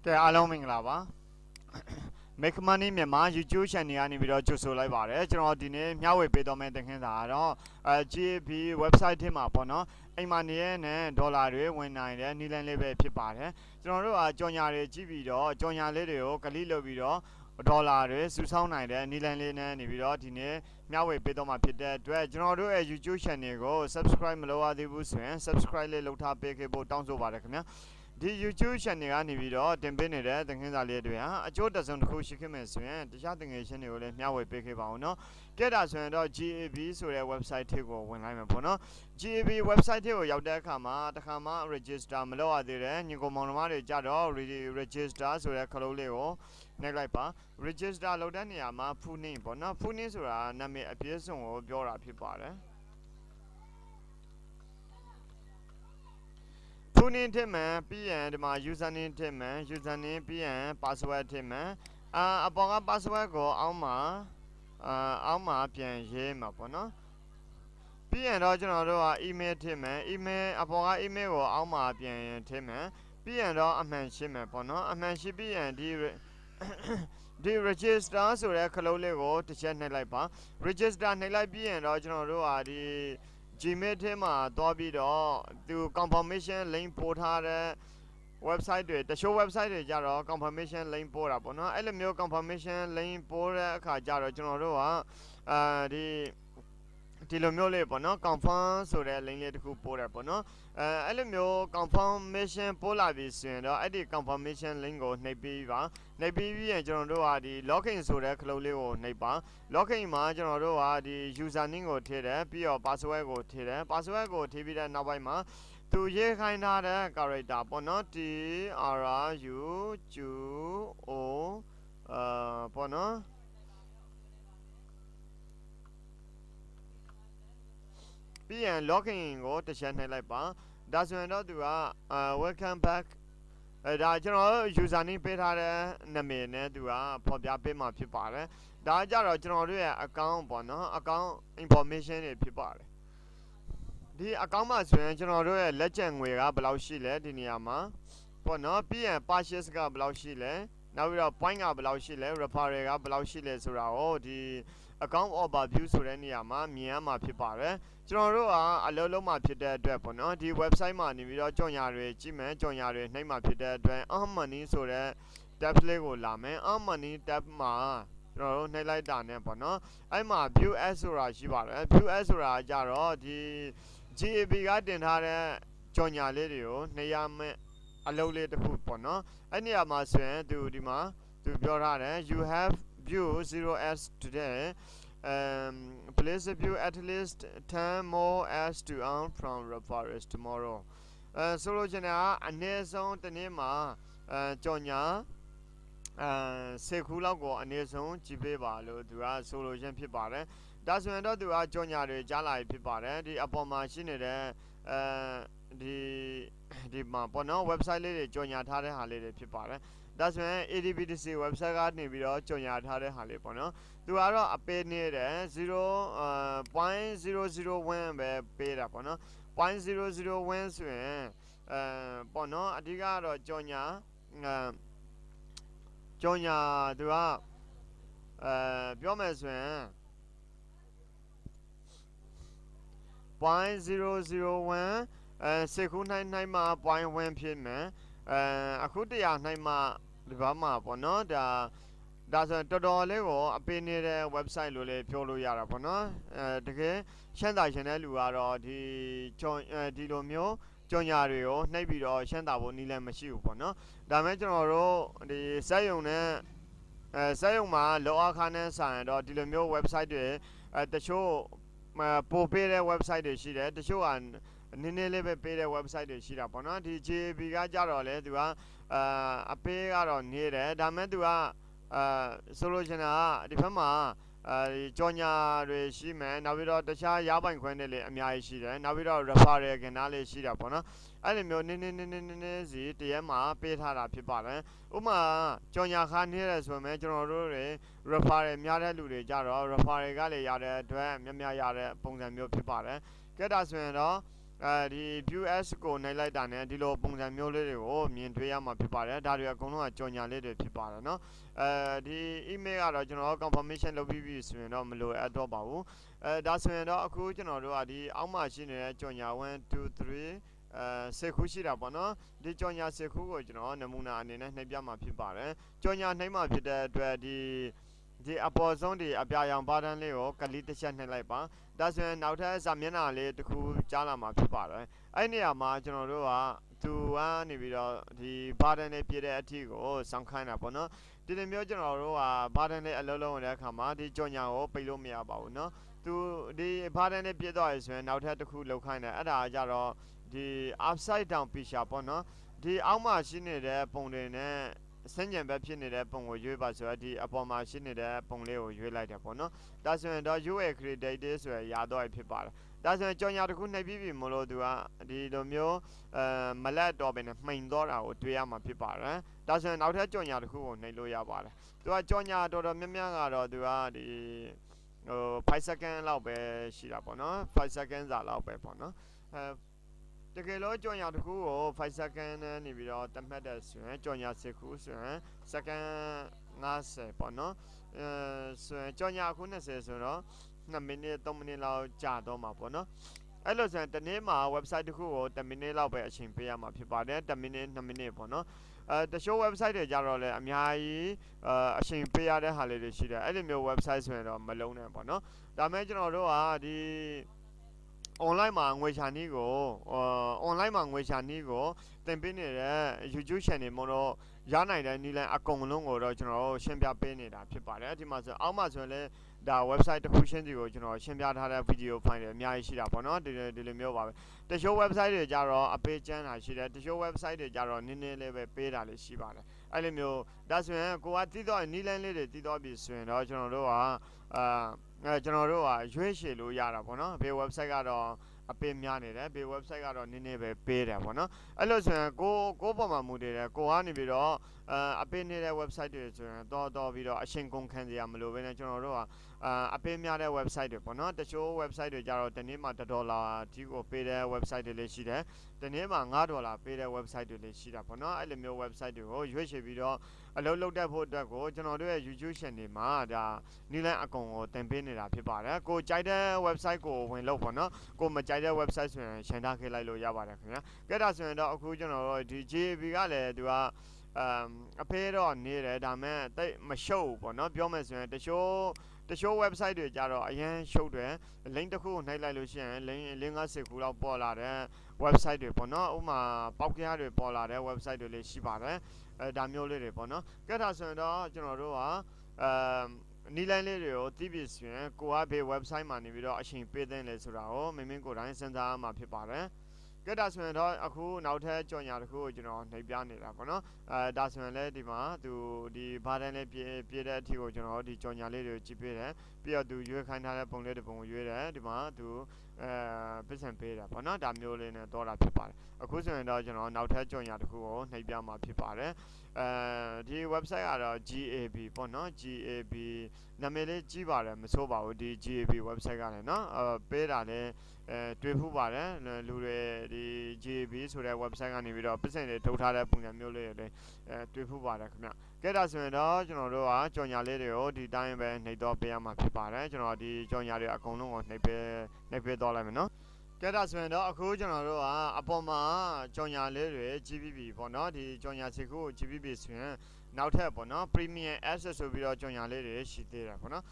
ကဲအားလုံးမင်္ဂလာပါ Make Money မြန်မာ YouTube channel ကနေပြီးတော့ကြိုဆိုလိုက်ပါတယ်ကျွန်တော်ဒီနေ့မျှဝေပေးတော့မယ့်သင်ခန်းစာကတော့GAB website ထဲမှာပေါ့နော်အိမ်မှာနေရတဲ့ဒေါ်လာတွေဝင်နိုင်တဲ့နည်းလမ်းလေးပဲဖြစ်ပါတယ်ကျွန်တော်တို့ကြော်ညာတွေကြည့်ပြီးတော့ကြော်ညာလေးတွေကိုကလစ်လုပ်ပြီးတော့ဒေါ်လာတွေစုဆောင်းနိုင်တဲ့နည်းလမ်းလေးနဲ့နေပြီးတော့ဒီနေ့မျှဝေပေးတော့မှာဖြစ်တဲ့အတွက်ကျွန်တော်တို့ရဲ့ YouTube channel ကို subscribe မလုပ်ရသေးဘူးဆိုရင် subscribe လေးလုပ်ထားပေးခဲ့ဖို့တောင်းဆိုပါတယ်ခင်ဗျာဒီ YouTube channel ကနေပြီးတော့တင်ပေးနေတဲ့သင်ခန်းစာလေးတွေဟာအကျိုးတစုံတစ်ခုရှိခဲ့မယ်ဆိုရင်တခြားသင်ငယ်ချင်းတွေကိုလည်းမျှဝေပေးခဲ့ပါအောင်နော်ကြည့်တာဆိုရင်တော့ GAB ဆိုတဲ့ website ထဲကိုဝင်လိုက်မယ်ပေါ့နော် GAB website ထဲကိုရောက်တဲ့အခါမှာတစ်ခါမှ register မလုပ်ရသေးတဲ့ညီကောင်မောင်နှမတွေကြတော့ register ဆိုတဲ့ခလုံးလေးကိုနှိပ်လိုက်ပါ register လုပ်တဲ့နေရာမှာ full name ပေါ့နော် full name ဆိုတာနာမည်အပြည့်စုံကိုပြောတာဖြစ်ပါတယ်full name ထည့်မှပြီးရင်ဒီမှာ user name ထည့်မှ user name ပြီးရင် password ထည့်မှအပေါ်က password ကိုအောက်မှာပြန်ရေးမှာပေါ့နော်ပြီးရင်တော့ကျွန်တော်တို့က email ထည့်မှ email အပေါ်က email ကိုအောက်မှာပြန်ထည့်မှပြီးရင်တော့အမှန်ရှင်းမယ်ပေါ့နော်အမှန်ရှင်းပြီးရင်ဒီ register ဆိုတဲ့ခလုံးလေးကိုတစ်ချက်နှိပ်လိုက်ပါ register နှိပ်လိုက်ပြီးရင်တော့ကျွန်တော်တို့ကဒီ Gmail ထဲမှာသွားပြီးတော့သူ confirmation link ပို့ထားတဲ့ website တွေတချို့ website တွေကြတော့ confirmation link ပို့တာပေါ့နော်အဲ့လိုမျိုး confirmation link ပို့တဲ့အခါကျတော့ကျွန်တော်တို့ကဒီလိုမျိုးလေးပေါ့နော် confirm ဆိုတဲ့ link လေးတစ်ခုပို့တယ်ပေါ့နော်အဲ့လိုမျိုး confirmation ပို့လာပြီဆိုရင်တော့အဲ့ဒီ confirmation link ကိုနှိပ်ပြီးပါနှိပ်ပြီးရင်ကျွန်တော်တို့ကဒီ login ဆိုတဲ့ခလုံးလေးကိုနှိပ်ပါ login မှာကျွန်တော်တို့ကဒီ user name ကိုထည့်တယ်ပြီးတော့ password ကိုထည့်တယ် password ကိုထည့်ပြီးတဲ့နောက်ပိုင်းမှာသူရေးခိုင်းထားတဲ့ character ပေါ့နော် TRUQO ပေါ့နော်ပြီးရင် login ကိုတစ်ချက်နှိပ်လိုက်ပါဒါဆိုရင်တော့သူကwelcome back ဒါကျွန်တော်တို့ user name ပေးထားတဲ့နာမည်နဲ့သူကဖော်ပြပေးမှာဖြစ်ပါတယ်ဒါကြတော့ကျွန်တော်တို့ရဲ့ account ပေါ့နော် account information တွေဖြစ်ပါတယ်ဒီ account မှာဆိုရင်ကျွန်တော်တို့ရဲ့လက်ကျန်ငွေကဘယ်လောက်ရှိလဲဒီနေရာမှာပေါ့နော်ပြီးရင် purchase ကဘယ်လောက်ရှိလဲနောက်ပြီးတော့ point ကဘယ်လောက်ရှိလဲ referral ကဘယ်လောက်ရှိလဲဆိုတာကိုဒီ account overview ဆိုတဲ့နေရာမှာမြင်ရမှာဖြစ်ပါတယ်ကျွန်တော်တို့ကအလုပ်လုပ်မှာဖြစ်တဲ့အတွက်ပေါ့နော်ဒီ website မှာနေပြီးတော့ကြော်ညာတွေကြည့်မယ်ကြော်ညာတွေနှိပ်မှာဖြစ်တဲ့အတွက် earn money ဆိုတဲ့ tab လေးကိုလာမယ် earn money tab မှာကျွန်တော်တို့နှိပ်လိုက်တာနဲ့ပေါ့နော်အဲ့မှာ view as ဆိုတာရှိပါတယ် view as ဆိုတာကြတော့ဒီ GAB ကတင်ထားတဲ့ကြော်ညာလေးတွေကိုနှိပ်ရမယ်အလုပ်လေးတစ်ခုပေါ့နော်အဲ့နေရာမှာဆိုရင်ဒီမှာသူပြောထားတယ် you have view 0s today please view at least 10 more as to earn from referrals tomorrow ဆိုလိုချင်တာကအနည်းဆုံးတစ်နေ့မှာကြော်ညာ10ခုလောက်ကိုအနည်းဆုံးကြည့်ပေးပါလို့သူကဆိုလိုချင်ဖြစ်ပါတယ်ဒါဆိုရင်တော့သူကကြော်ညာတွေကြားလာဖြစ်ပါတယ်ဒီအပေါ်မှာရှိနေတဲ့ဒီမှာပေါ့နော် website လေးတွေကြော်ညာထားတဲ့ဟာလေးတွေဖြစ်ပါတယ်ဒါဆိုရင် PTC website ကနေပြီးတော့ကြော်ညာထားတဲ့ဟာလေးပေါ့နော်သူကတော့အပေးနေတယ်0.001 ပဲပေးတာပေါ့နော် 0.001 ဆိုရင်ပေါ့နော်အဓိကကတော့ကြော်ညာသူကပြောမယ်ဆိုရင်0.001 စေခုနိုင်မှာ 0.1 ဖြစ်မယ်အခု100နိုင်မှာဒီဘာမှာပေါ့နော်ဒါဆိုတော်တော်လေးကိုအပေးနေတဲ့ website လို့လည်းပြောလို့ရတာပေါ့နော်တကယ်ရှမ်းသာရှင်တဲ့လူကတော့ဒီလိုမျိုးကြော်ညာတွေကိုနှိပ်ပြီးတော့ရှမ်းသာဖို့နည်းလည်းမရှိဘူးပေါ့နော်ဒါမဲ့ကျွန်တော်တို့ဒီစက်ရုံနဲ့စက်ရုံမှာလောအခါနဲ့ဆိုင်တော့ဒီလိုမျိုး website တွေတချို့ပို့ပေးတဲ့ website တွေရှိတယ်တချို့ကနည်းနည်းလေးပဲပေးတဲ့ website တွေရှိတာပေါ့နော်ဒီ GAB ကကြတော့လေသူကအပေးကတော့နေတယ်ဒါမဲ့သူကဆိုလိုချင်တာဒီဘက်မှာကြော်ညာတွေရှိမယ်နောက်ပြီးတော့တခြားရပိုင်ခွင့်တွေလည်းအများကြီးရှိတယ်နောက်ပြီးတော့ referral ကဏ္ဍလေးရှိတာပေါ့နော်အဲ့လိုမျိုးနည်းစီတရက်မှာပေးထားတာဖြစ်ပါတယ်ဥပမာကြော်ညာခါနေတယ်ဆိုရင်ကျွန်တော်တို့တွေ referral များတဲ့လူတွေကြတော့ referral ကလည်းရတဲ့အတွက်များရတဲ့ပုံစံမျိုးဖြစ်ပါတယ်ကဲဒါဆိုရင်တော့ ဒီ view as ကိုနှိပ်လိုက်တာနဲ့ဒီလိုပုံစံမျိုးလေးတွေကိုမြင်တွေ့ရမှာဖြစ်ပါတယ်ဒါတွေအကုန်လုံးကကြော်ညာလေးတွေဖြစ်ပါတယ်เนาะဒီ email ကတော့ကျွန်တော် confirmation လုပ်ပြီးပြီဆိုရင်တော့မလိုအပ်တော့ပါဘူးဒါဆိုရင်တော့အခုကျွန်တော်တို့ကဒီအောက်မှာရှိနေတဲ့ကြော်ညာ1 2 3စေခုရှိတာပေါ့နော်ဒီကြော်ညာစေခုကိုကျွန်တော်နမူနာအနေနဲ့နှိပ်ပြမှာဖြစ်ပါတယ်ကြော်ညာနှိပ်မှာဖြစ်တဲ့အတွက်ဒီအပေါ်ဆုံးဒီအပြာရောင်ဘာတန်းလေးကိုကလီတစ်ချက်နှိပ်လိုက်ပါဒါဆိုရင်နောက်ထပ်စာမျက်နှာလေးတစ်ခုကြားလာမှာဖြစ်ပါတယ်အဲ့နေရာမှာကျွန်တော်တို့ကသူကနေပြီးတော့ဒီဘာတန်းလေးပြည့်တဲ့အထိကိုစောင့်ခိုင်းတာပေါ့နော်ဒီလိုမျိုးကျွန်တော်တို့ကဘာတန်းလေးအလုံးလုံးတဲ့အခါမှာဒီကြော်ညာကိုပိတ်လို့မရပါဘူးเนาะသူဒီဘာတန်းလေးပြည့်သွားရဆိုရင်နောက်ထပ်တစ်ခုလောက်ခိုင်းတယ်အဲ့ဒါကြတော့ဒီ upside down picture ပေါ့နော်ဒီအောက်မှာရှိနေတဲ့ပုံတွေနဲ့စဉ္ကြံဘက်ဖြစ်နေတဲ့ပုံကိုရွေးပါဆိုတော့ဒီအပေါ်မှာရှိနေတဲ့ပုံလေးကိုရွေးလိုက်တယ်ပေါ့နော်ဒါဆိုရင်တော့ UA created ဆိုရရတော့ဖြစ်ပါတယ်ဒါဆိုရင်ကြော်ညာတစ်ခုနှိပ်ပြီးပြီမလို့သူကဒီလိုမျိုးမလက်တော့ပဲနဲ့မှိန်တော့တာကိုတွေ့ရမှာဖြစ်ပါတယ်ဒါဆိုရင်နောက်ထပ်ကြော်ညာတစ်ခုကိုနှိပ်လို့ရပါတယ်သူကကြော်ညာတော်တော်များများကတော့သူကဒီ5 second လောက်ပဲရှိတာပေါ့နော်5 second စာလောက်ပဲပေါ့နော်တကယ်လို့ကြော်ညာတစ်ခုကို5 second နဲ့နေပြီးတော့တတ်မှတ်တဲ့ဆိုရင်ကြော်ညာ10ခုဆိုရင် second 50ပေါ့နော်ဆိုရင်ကြော်ညာအခု20ဆိုတော့2မိနစ်3မိနစ်လောက်ကြာတော့မှာပေါ့နော်အဲ့လိုဆိုရင်တနေ့မှာ website တစ်ခုကို10မိနစ်လောက်ပဲအချိန်ပေးရမှာဖြစ်ပါတယ်10မိနစ်2မိနစ်ပေါ့နော်တချို့ website တွေကြတော့လည်းအများကြီးအချိန်ပေးရတဲ့ဟာလေးတွေရှိတယ်အဲ့လိုမျိုး website ဆိုရင်တော့မလုံးနဲ့ပေါ့နော်ဒါမဲ့ကျွန်တော်တို့ကဒီ online မှာငွေချာနည်းကိုonline မှာငွေချာနည်းကိုတင်ပေးနေတဲ့ YouTube channel မှာတော့ရနိုင်တဲ့နည်းလမ်းအကုန်လုံးကိုတော့ကျွန်တော်တို့ရှင်းပြပေးနေတာဖြစ်ပါတယ်ဒီမှာဆိုအောက်မှာဆိုရင်လည်းဒါ website တစ်ခုရှင်းစီကိုကျွန်တော်ရှင်းပြထားတဲ့ video file တွေအများကြီးရှိတာပေါ့နော်ဒီလိုမျိုးပါပဲတချို့ website တွေကြတော့အပေးချမ်းတာရှိတယ်တချို့ website တွေကြတော့နည်းနည်းလေးပဲပေးတာလေးရှိပါတယ်အဲ့လိုမျိုးဒါဆိုရင်ကိုကတည်တော့နည်းလမ်းလေးတွေတည်တော့ပြီဆိုရင်တော့ကျွန်တော်တို့ကကျွန်တော်တို့ကရွေးချယ်လို့ရတာပေါ့နော်ဘေး website ကတော့အပေးများနေတယ်ဘေး website ကတော့နည်းနည်းပဲပေးတယ်ပေါ့နော်အဲ့လိုဆိုရင်ကိုပေါ်မှာမူတည်တယ်ကိုကနေပြီးတော့အပေးနေတဲ့ website တွေဆိုရင်တော့ပြီးတော့အရှင်ကုန်ခံစရာမလိုဘဲနဲ့ကျွန်တော်တို့ကအပေးများတဲ့ website တွေပေါ့နော်တချို့ website တွေကြတော့တနေ့မှာ$အထိကိုပေးတဲ့ website တွေလည်းရှိတယ်တနေ့မှာ$ပေးတဲ့ website တွေလည်းရှိတာပေါ့နော်အဲ့လိုမျိုး website တွေကိုရွေးချယ်ပြီးတော့အလုပ်လုပ်တတ်ဖို့အတွက်ကိုကျွန်တော်တို့ရဲ့ YouTube channel မှာဒါနည်းလမ်းအကုန်ကိုတင်ပေးနေတာဖြစ်ပါတယ်ကိုကြိုက်တဲ့ website ကိုဝင်လို့ပေါ့နော်ကိုမကြိုက်တဲ့ website ဆိုရင်ရှင်းထားခဲ့လိုက်လို့ရပါတယ်ခင်ဗျာကဲဒါဆိုရင်တော့အခုကျွန်တော်တို့ဒီ GAB ကလည်းသူကအဖေးတော့နေတယ်ဒါမဲ့တိတ်မရှုပ်ဘူးပေါ့နော်ပြောမယ်ဆိုရင်တချို့ website တွေကြတော့အရင်ရှုပ်တယ် link တစ်ခုကိုနှိပ်လိုက်လို့ရှိရင် link 50ခုလောက်ပေါ်လာတဲ့ website တွေပေါ့နော်ဥမာပေါက်ကြားတွေပေါ်လာတဲ့ website တွေလည်းရှိပါတယ်ဒါမျိုးလေးတွေပေါ့နော်ကဲဒါဆိုရင်တော့ကျွန်တော်တို့ကနီလန်းလေးတွေကိုသိပြီဆိုရင်ကိုကဘေး website မှာနေပြီးတော့အချိန်ပေးတဲ့လေဆိုတာကိုမင်းကိုယ်တိုင်စဉ်းစားမှာဖြစ်ပါတယ်ကဲဒါဆိုရင်တော့အခုနောက်ထပ်ကြော်ညာတစ်ခုကိုကျွန်တော်နှိပ်ပြနေတာပေါ့နော်ဒါဆိုရင်လည်းဒီမှာသူဒီဘာတန်းလေးပြည့်တဲ့အထိကိုကျွန်တော်ဒီကြော်ညာလေးတွေကိုကြည့်ပေးတယ်ပြီးတော့သူရွေးခိုင်းထားတဲ့ပုံလေးတစ်ပုံကိုရွေးတယ်ဒီမှာသူပတ်စံပေးတယ်ပေါ့နော်ဒါမျိုးလေးနဲ့တော့တာဖြစ်ပါတယ်အခုဆိုရင်တော့ကျွန်တော်နောက်ထပ်ကြော်ညာတစ်ခုကိုနှိပ်ပြမှာဖြစ်ပါတယ်ဒီ website ကတော့ GAB ပေါ့နော် GAB နာမည်လေးကြီးပါတယ်မဆိုးပါဘူးဒီ GAB website ကလည်းနော်ပေးတာလည်းတွေ့ဖူးပါတယ်လူတွေဒီ GAB ဆိုတဲ့ website ကနေပြီးတော့ပတ်စံတွေထုတ်ထားတဲ့ပုံစံမျိုးလေးတွေတွေ့ဖူးပါတယ်ခင်ဗျကဲဒါဆိုရင်တော့ကျွန်တော်တို့ကကြော်ညာလေးတွေကိုဒီတိုင်းပဲနှိပ်တော့ပေးရမှာဖြစ်ပါတယ်ကျွန်တော်ဒီကြော်ညာတွေအကုန်လုံးကိုနှိပ်ပေးတော့လိုက်မယ်နော်ကဲဒါဆိုရင်တော့အခုကျွန်တော်တို့ကအပေါ်မှာကြော်ညာလေးတွေ GBB ပေါ့နော်ဒီကြော်ညာစီခုကို GBB ဆိုရင်နောက်ထပ်ပေါ့နော် premium access ဆိုပြီးတော့ကြော်ညာလေးတွေရှိသေးတယ်ပေါ့နော်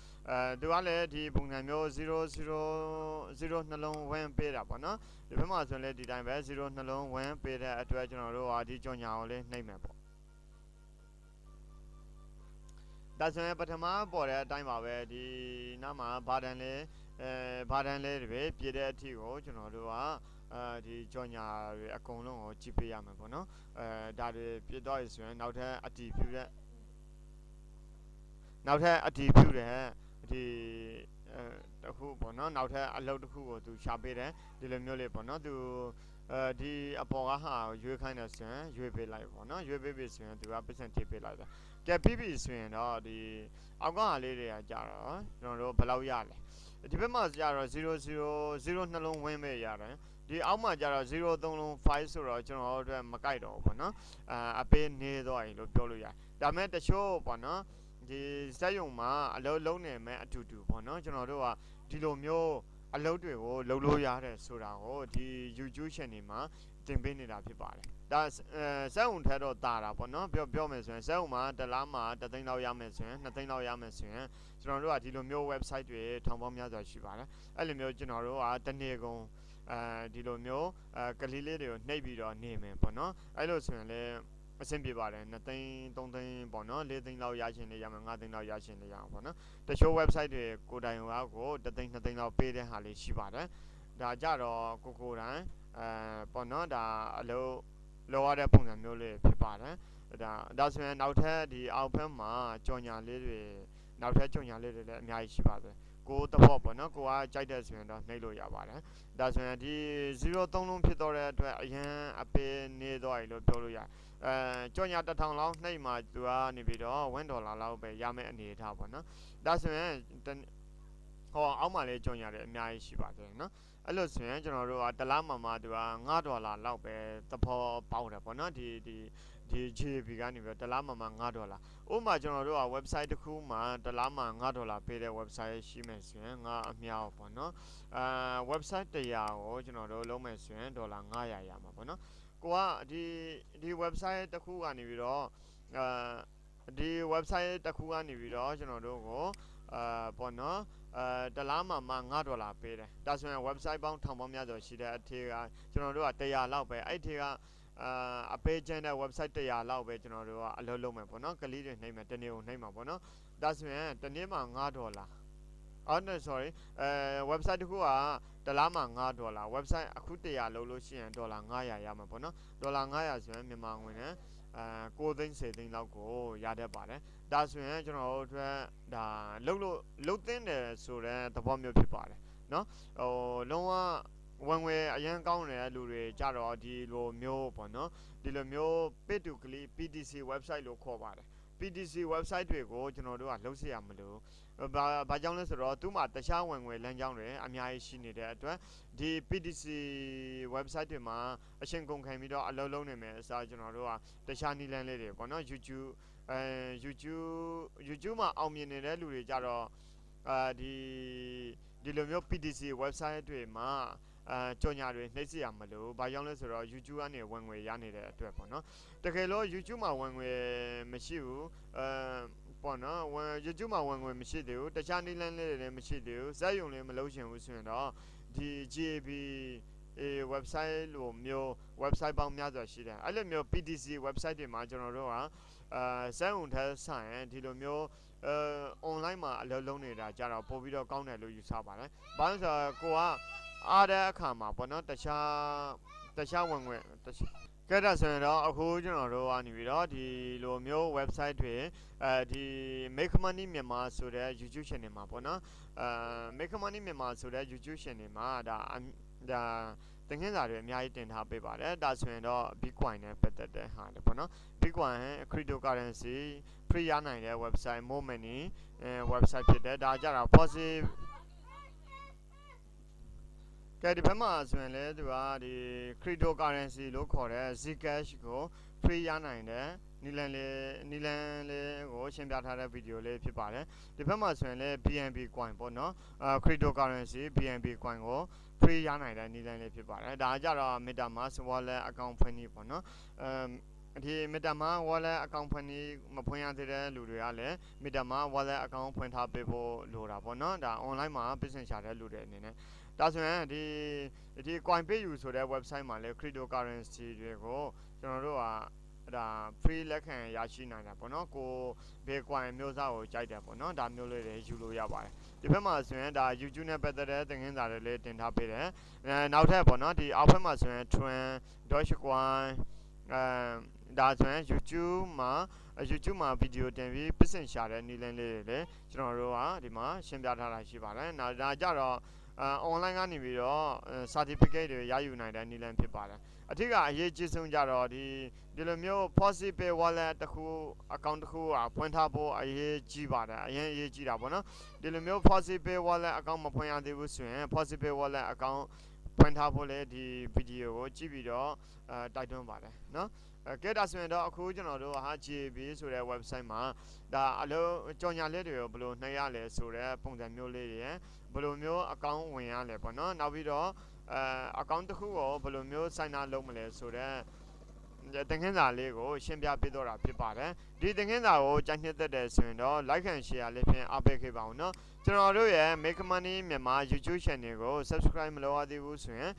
သူကလည်းဒီပုံစံမျိုး0နှလုံးဝင်ပေးတာပေါ့နော်ဒီဘက်မှာဆိုရင်လည်းဒီတိုင်းပဲ0နှလုံးဝင်ပေးတဲ့အတွက်ကျွန်တော်တို့ကဒီကြော်ညာကိုလေးနှိပ်မယ်ပေါ့ဒါဆိုရင်ပထမပေါ်တဲ့အတိုင်းပါပဲဒီနောက်မှာဘာတန်လေးတွေပြည့်တဲ့အထိကိုကျွန်တော်တို့ကဒီကြော်ညာတွေအကုန်လုံးကိုကြည့်ပေးရမယ်ပေါ့နော်ဒါတွေပြည့်တော့ဆိုရင်နောက်ထပ်အတည်ပြုတဲ့ဒီတခုပေါ့နော်နောက်ထပ်အလုပ်တစ်ခုကိုသူရှာပေးတယ်ဒီလိုမျိုးလေးပေါ့နော်သူဒီအပေါ်ကဟာရွေးခိုင်းတယ်ဆိုရင်ရွေးပေးလိုက်ပေါ့နော်ရွေးပေးပြီဆိုရင်သူကပတ်စံထိပေးလိုက်တယ်ကဲပြီးပြီဆိုရင်တော့ဒီအောက်ကဟာလေးတွေကကြာတော့ကျွန်တော်တို့ဘယ်လောက်ရလဲဒီဘက်မှာကြာတော့0နှလုံးဝင်းပဲရတယ် ဒီအောက်မှာကျတော့0 3လုံး file ဆိုတော့ကျွန်တော်တို့မကြိုက်တော့ဘူးပေါ့နော်အပေးနေတော့ရင်လို့ပြောလို့ရတယ်ဒါမဲ့တချို့ပေါ့နော်ဒီစက်ရုံမှာအလုပ်လုံးနေမဲ့အတူတူပေါ့နော်ကျွန်တော်တို့ကဒီလိုမျိုးအလုပ်တွေကိုလုပ်လို့ရတယ်ဆိုတာကိုဒီ YouTube channel မှာတင်ပေးနေတာဖြစ်ပါတယ်ဒါစက်ုံထက်တော့တာတာပေါ့နော်ပြောမယ်ဆိုရင်စက်ုံမှာတစ်လားမှာ3သိန်းလောက်ရမယ်ဆိုရင်2သိန်းလောက်ရမယ်ဆိုရင်ကျွန်တော်တို့ကဒီလိုမျိုး website တွေထောင်ပေါင်းများစွာရှိပါတယ်အဲ့လိုမျိုးကျွန်တော်တို့ကတနေ့ကုန်ဒီလိုမျိုးကလေးလေးတွေကိုနှိပ်ပြီးတော့နေမယ်ပေါ့နော်အဲ့လိုဆိုရင်လည်းအဆင်ပြေပါတယ်2သိန်း3သိန်းပေါ့နော်4သိန်းလောက်ရချင်လေရမယ်5သိန်းလောက်ရချင်လေရအောင်ပေါ့နော်တချို့ website တွေကိုတိုင်ကို1သိန်း2သိန်းလောက်ပေးတဲ့ဟာလေးရှိပါတယ်ဒါကြတော့ကိုတိုင်ပေါ့နော်ဒါအလုပ်လောရတဲ့ပုံစံမျိုးလေးဖြစ်ပါတယ်ဒါဆိုရင်နောက်ထပ်ဒီအောက်ဖက်မှာကြော်ညာလေးတွေနောက်ထပ်ကြော်ညာလေးတွေလည်းအများကြီးရှိပါတယ်ကိုတဘောပေါ့နော်ကိုကကြိုက်တဲ့ဆိုရင်တော့နှိပ်လို့ရပါတယ်ဒါဆိုရင်ဒီ0 3လုံးဖြစ်တော့တဲ့အတွက်အရန်အပေးနေတော့ရလို့ပြောလို့ရကြော်ညာ1000လောက်နှိပ်မှသူကနေပြီးတော့$1လောက်ပဲရမယ့်အနေအထားပေါ့နော်ဒါဆိုရင်ဟောအောက်မှာလေးကြော်ညာတွေအများကြီးရှိပါတယ်နော်အဲ့လိုဆိုရင်ကျွန်တော်တို့ကတစ်လားမှာသူက$9လောက်ပဲသဘောပေါက်တယ်ပေါ့နော်ဒီ GAB ကနေပြီးတော့တစ်လားမှာ$9ဥပမာကျွန်တော်တို့က website တစ်ခုမှာတစ်လားမှာ$9ပေးတဲ့ website ရှိမယ်ဆိုရင်ငါအမြောက်ပေါ့နော်website 100ကိုကျွန်တော်တို့လုံးမယ်ဆိုရင်$900ရမှာပေါ့နော်ကိုကဒီ website တစ်ခုကနေပြီးတော့ဒီ website တစ်ခုကနေပြီးတော့ကျွန်တော်တို့ကိုပေါ့နော်တစ်လားမှာ$9ပေးတယ်ဒါဆိုရင် website ပေါင်းထောင်ပေါင်းများစွာရှိတဲ့အထက်ကကျွန်တော်တို့က100လောက်ပဲအဲ့ထက်ကအပေးချင်တဲ့ website 100လောက်ပဲကျွန်တော်တို့ကအလုပ်လုပ်မယ်ပေါ့နော်ကလေးတွေနှိမ့်မယ်တနေ့ကိုနှိမ့်မှာပေါ့နော်ဒါဆိုရင်တနေ့မှာ$9 sorry website တစ်ခုကတစ်လားမှာ$9 website အခု100လုပ်လို့ရှိရင်$900ရမှာပေါ့နော်$900ဆိုရင်မြန်မာငွေနဲ့9သိန်း10သိန်းလောက်ကိုရတတ်ပါတယ်ဒါဆိုရင်ကျွန်တော်တို့အတွက်ဒါလုတ်သိန်းတယ်ဆိုတဲ့သဘောမျိုးဖြစ်ပါတယ်နော်လုံးဝဝင်ငွေအရန်ကောင်းတဲ့လူတွေကြတော့ဒီလိုမျိုးပေါ့နော်ဒီလိုမျိုး pay to click PTC website လို့ခေါ်ပါတယ် PTC website တွေကိုကျွန်တော်တို့ကလှုပ်เสียရမလို့ဘာကြောင့်လဲဆိုတော့သူ့မှာတခြားဝင်ငွေလမ်းကြောင်းတွေအများကြီးရှိနေတဲ့အတွက်ဒီ PTC website တွေမှာအရှင်ကုန်ခံပြီးတော့အလုပ်လုပ်နေမယ်အစားကျွန်တော်တို့ကတခြားနည်းလမ်းလေးတွေပေါ့နော် YouTube မှာအောင်မြင်နေတဲ့လူတွေကြတော့ဒီလိုမျိုး PTC website တွေမှာကြော်ညာတွေနှိပ်စရာမလိုဘာကြောင့်လဲဆိုတော့ YouTube ကနေဝင်ငွေရနေတဲ့အတွက်ပေါ့နော်တကယ်လို့ YouTube မှာဝင်ငွေမရှိဘူးပေါ့နော်YouTube မှာဝင်ငွေမရှိသေးဘူးတခြားနည်းလမ်းလေးတွေလည်းမရှိသေးဘူးဇက်ယုံလေးမလုပ်ချင်ဘူးဆိုရင်တော့ဒီ GAB website လိုမျိုး website ပေါင်းများစွာရှိတယ်အဲ့လိုမျိုး PTC website တွေမှာကျွန်တော်တို့ကဇက်ယုံထက်ဆိုင်ဒီလိုမျိုးonline မှာအလုပ်လုပ်နေတာကြတော့ပို့ပြီးတော့ကောင်းတယ်လို့ယူဆပါတယ်ဘာလို့ဆိုတော့ကိုကအားတဲ့အခါမှာပေါ့နော်တခြားဝင်ငွေကဲဒါဆိုရင်တော့အခုကျွန်တော်တို့ကနေပြီးတော့ဒီလိုမျိုး website တွေဒီ make money မြန်မာဆိုတဲ့ YouTube channel မှာပေါ့နော်make money မြန်မာဆိုတဲ့ YouTube channel မှာဒါသင်ခန်းစာတွေအများကြီးတင်ထားပေးပါတယ်ဒါဆိုရင်တော့ Bitcoin နဲ့ပတ်သက်တဲ့ဟာလေပေါ့နော် Bitcoin cryptocurrency free ရနိုင်တဲ့ website more money website ဖြစ်တယ်ဒါကြတော့ positiveကဲဒီဘက်မှာဆိုရင်လည်းသူကဒီ cryptocurrency လို့ခေါ်တဲ့ Zcash ကို free ရနိုင်တဲ့နီလန်လေးကိုရှင်းပြထားတဲ့ဗီဒီယိုလေးဖြစ်ပါတယ်ဒီဘက်မှာဆိုရင်လည်း BNB coin ပေါ့နော်cryptocurrency BNB coin ကို free ရနိုင်တဲ့နီလန်လေးဖြစ်ပါတယ်ဒါကြတော့ MetaMask wallet account ဖွင့်ပြီးပေါ့နော်ဒီ MetaMask wallet account ဖွင့်ပြီးမဖွင့်ရသေးတဲ့လူတွေကလည်း MetaMask wallet account ဖွင့်ထားပေးဖို့လိုတာပေါ့နော်ဒါ online မှာ business ရှာတဲ့လူတွေအနေနဲ့ဒါဆိုရင်ဒီ coin pay you ဆိုတဲ့ website မှာလည်း cryptocurrency တွေကိုကျွန်တော်တို့ကဒါ free လက်ခံရရှိနိုင်တာပေါ့နော်ကိုဘယ် coin မျိုးစားကိုကြိုက်တယ်ပေါ့နော်ဒါမျိုးလေးတွေယူလို့ရပါတယ်ဒီဘက်မှာဆိုရင်ဒါ YouTube နဲ့ပတ်သက်တဲ့သင်ခန်းစာတွေလေးတင်ထားပေးတယ်နောက်ထပ်ပေါ့နော်ဒီအောက်ဘက်မှာဆိုရင် trend dogecoin ဒါဆိုရင် YouTube မှာဗီဒီယိုတင်ပြီး business ရှာတဲ့နည်းလမ်းလေးတွေလည်းကျွန်တော်တို့ကဒီမှာရှင်းပြထားတာရှိပါတယ်နောက်ဒါကြတော့online ကနေပြီးတော့ certificate တွေရယူနိုင်တဲ့နည်းလမ်းဖြစ်ပါတယ်အထက်ကအရေးကြီးဆုံးကြတော့ဒီလိုမျိုး possible wallet တစ်ခု account တစ်ခုဖွင့်ထားဖို့အရေးကြီးပါတယ်အရင်အရေးကြီးတာပေါ့နော်ဒီလိုမျိုး possible wallet account မဖွင့်ရသေးဘူးဆိုရင် possible wallet account ဖွင့်ထားဖို့လည်းဒီဗီဒီယိုကိုကြည့်ပြီးတော့တိုက်တွန်းပါတယ်နော်ကဲဒါဆိုရင်တော့အခုကျွန်တော်တို့ဟာ GAB ဆိုတဲ့ website မှာဒါအလုံးကြော်ညာလေးတွေကိုဘယ်လိုနှိပ်ရလဲဆိုတဲ့ပုံစံမျိုးလေးတွေဘယ်လိုမျိုးအကောင့်ဝင်ရလဲပေါ့နော်နောက်ပြီးတော့အကောင့်တစ်ခုကိုဘယ်လိုမျိုး sign up လုပ်မလဲဆိုတဲ့သင်ခန်းစာလေးကိုရှင်းပြပေးတော့တာဖြစ်ပါတယ်ဒီသင်ခန်းစာကိုကြိုက်နှစ်သက်တယ်ဆိုရင်တော့ like and share လေးဖြင့်အားပေးခဲ့ပါဦးနော်ကျွန်တော်တို့ရဲ့ Make Money မြန်မာ YouTube channel ကို subscribe မလုပ်ရသေးဘူးဆိုရင်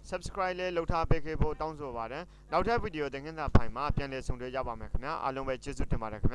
subscribe လေးလုပ်ထားပေးခဲ့ဖို့တောင်းဆိုပါတယ်နောက်ထပ်ဗီဒီယိုသင်ခန်းစာဖိုင်မှာပြန်လည်ဆုံတွေ့ကြပါမယ်ခင်ဗျာအားလုံးပဲကျေးဇူးတင်ပါတယ်ခင်ဗျာ